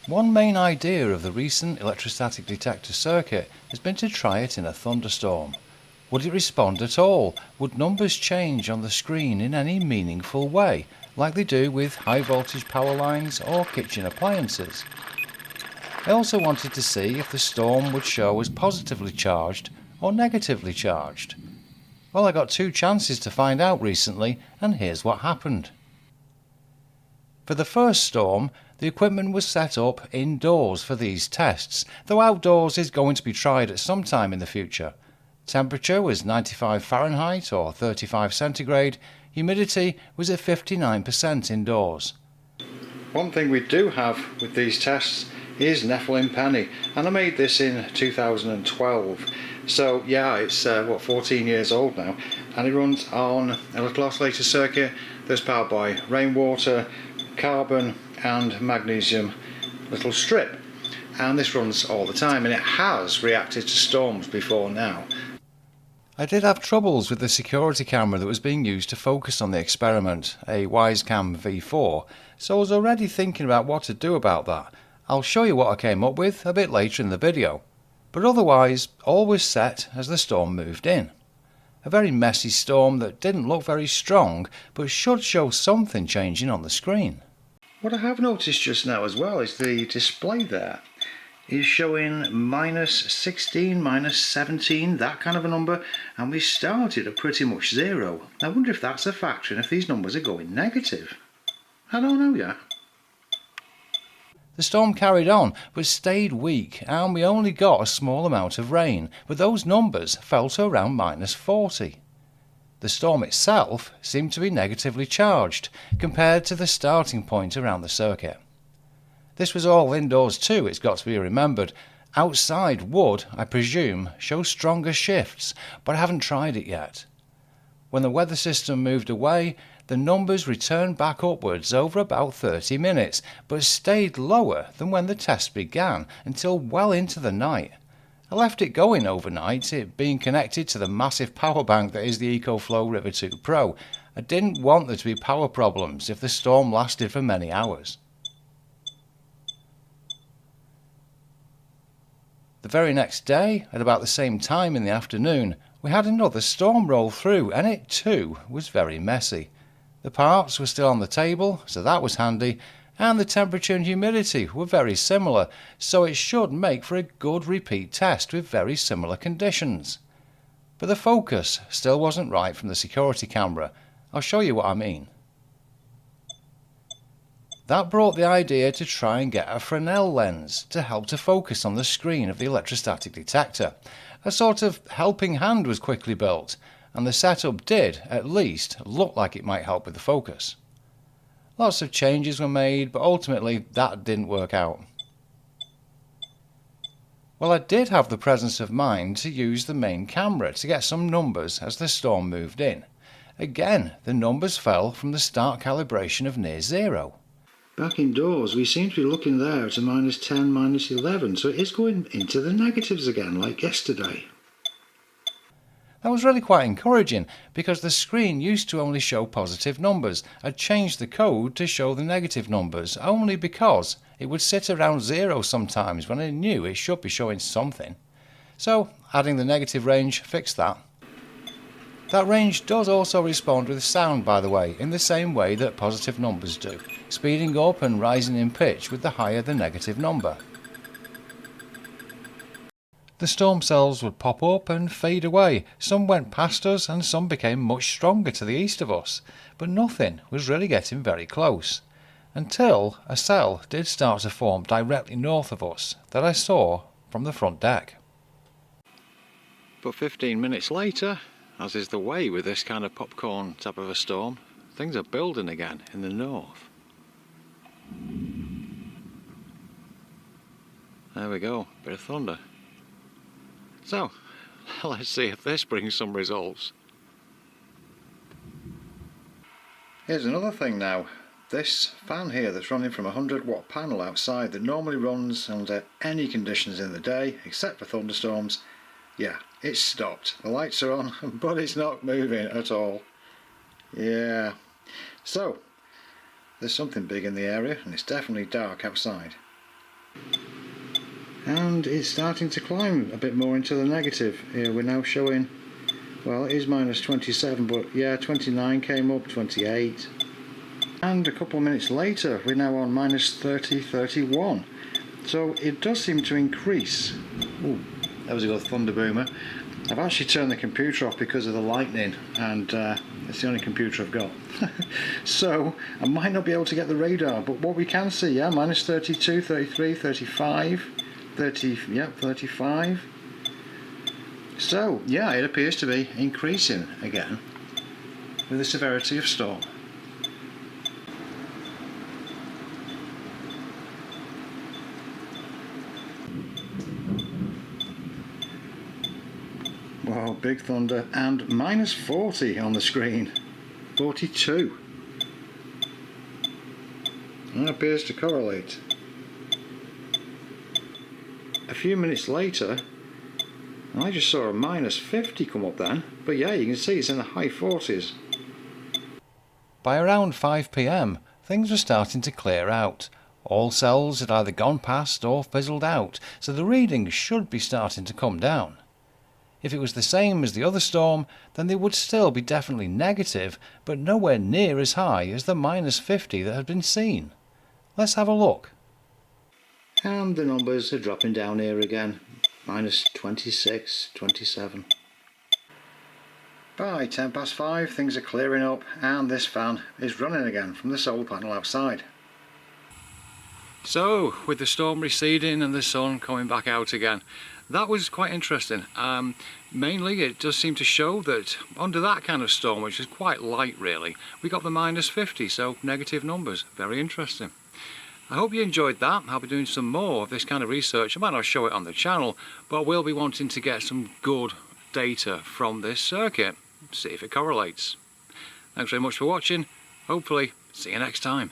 One main idea of the recent electrostatic detector circuit has been to try it in a thunderstorm. Would it respond at all? Would numbers change on the screen in any meaningful way, like they do with high voltage power lines or kitchen appliances? I also wanted to see if the storm would show as positively charged or negatively charged. Well, I got two chances to find out recently, and here's what happened. For the first storm, the equipment was set up indoors for these tests, though outdoors is going to be tried at some time in the future. Temperature was 95 Fahrenheit or 35 centigrade, humidity was at 59% indoors. One thing we do have with these tests is Nephilim Penny, and I made this in 2012. So yeah, it's 14 years old now, and it runs on a little oscillator circuit that's powered by rainwater, carbon and magnesium little strip, and this runs all the time, and it has reacted to storms before now. I did have troubles with the security camera that was being used to focus on the experiment, a Wisecam V4, so I was already thinking about what to do about that. I'll show you what I came up with a bit later in the video, but otherwise all was set as the storm moved in. A very messy storm that didn't look very strong, but should show something changing on the screen. What I have noticed just now as well is the display there is showing -16, -17, that kind of a number, and we started at pretty much 0. I wonder if that's a factor and if these numbers are going negative. I don't know yet. The storm carried on, but stayed weak, and we only got a small amount of rain, but those numbers fell to around -40. The storm itself seemed to be negatively charged compared to the starting point around the circuit. This was all indoors too, it's got to be remembered. Outside would, I presume, show stronger shifts, but I haven't tried it yet. When the weather system moved away, the numbers returned back upwards over about 30 minutes, but stayed lower than when the test began until well into the night. I left it going overnight, it being connected to the massive power bank that is the EcoFlow River 2 Pro. I didn't want there to be power problems if the storm lasted for many hours. The very next day, at about the same time in the afternoon, we had another storm roll through, and it too was very messy. The parts were still on the table, so that was handy, and the temperature and humidity were very similar, so it should make for a good repeat test with very similar conditions. But the focus still wasn't right from the security camera. I'll show you what I mean. That brought the idea to try and get a Fresnel lens to help to focus on the screen of the electrostatic detector. A sort of helping hand was quickly built, and the setup did, at least, look like it might help with the focus. Lots of changes were made, but ultimately that didn't work out. Well, I did have the presence of mind to use the main camera to get some numbers as the storm moved in. Again, the numbers fell from the start calibration of near 0. Back indoors, we seem to be looking there at a -10, -11, so it is going into the negatives again, like yesterday. That was really quite encouraging, because the screen used to only show positive numbers. I'd changed the code to show the negative numbers, only because it would sit around 0 sometimes when I knew it should be showing something. So, adding the negative range fixed that. That range does also respond with sound, by the way, in the same way that positive numbers do, speeding up and rising in pitch with the higher the negative number. The storm cells would pop up and fade away. Some went past us and some became much stronger to the east of us, but nothing was really getting very close, until a cell did start to form directly north of us that I saw from the front deck. But 15 minutes later, as is the way with this kind of popcorn type of a storm, things are building again in the north. There we go, bit of thunder. So, let's see if this brings some results. Here's another thing now. This fan here that's running from a 100-watt panel outside that normally runs under any conditions in the day, except for thunderstorms, yeah, it's stopped. The lights are on, but it's not moving at all. Yeah. So, there's something big in the area, and it's definitely dark outside. and it's starting to climb a bit more into the negative. Here we're now showing, well, it is minus 27, but yeah, 29 came up, 28, and a couple of minutes later we're now on minus 30, 31. So it does seem to increase. Ooh, there was a good thunder boomer. I've actually turned the computer off because of the lightning, and it's the only computer I've got. So I might not be able to get the radar, but what we can see, yeah, minus 32, 33, 35, 30, yeah, 35. So yeah, it appears to be increasing again with the severity of storm. Wow, big thunder, and minus 40 on the screen. 42. That appears to correlate. A few minutes later, I just saw a minus 50 come up then, but yeah, you can see it's in the high 40s. By around 5 p.m, things were starting to clear out. All cells had either gone past or fizzled out, so the readings should be starting to come down. If it was the same as the other storm, then they would still be definitely negative, but nowhere near as high as the minus 50 that had been seen. Let's have a look. And the numbers are dropping down here again. Minus 26, 27. By 10 past 5, things are clearing up, and this fan is running again from the solar panel outside. So, with the storm receding and the sun coming back out again, that was quite interesting. Mainly it does seem to show that under that kind of storm, which is quite light really, we got the minus 50, so negative numbers. Very interesting. I hope you enjoyed that. I'll be doing some more of this kind of research. I might not show it on the channel, but I will be wanting to get some good data from this circuit, see if it correlates. Thanks very much for watching. Hopefully, see you next time.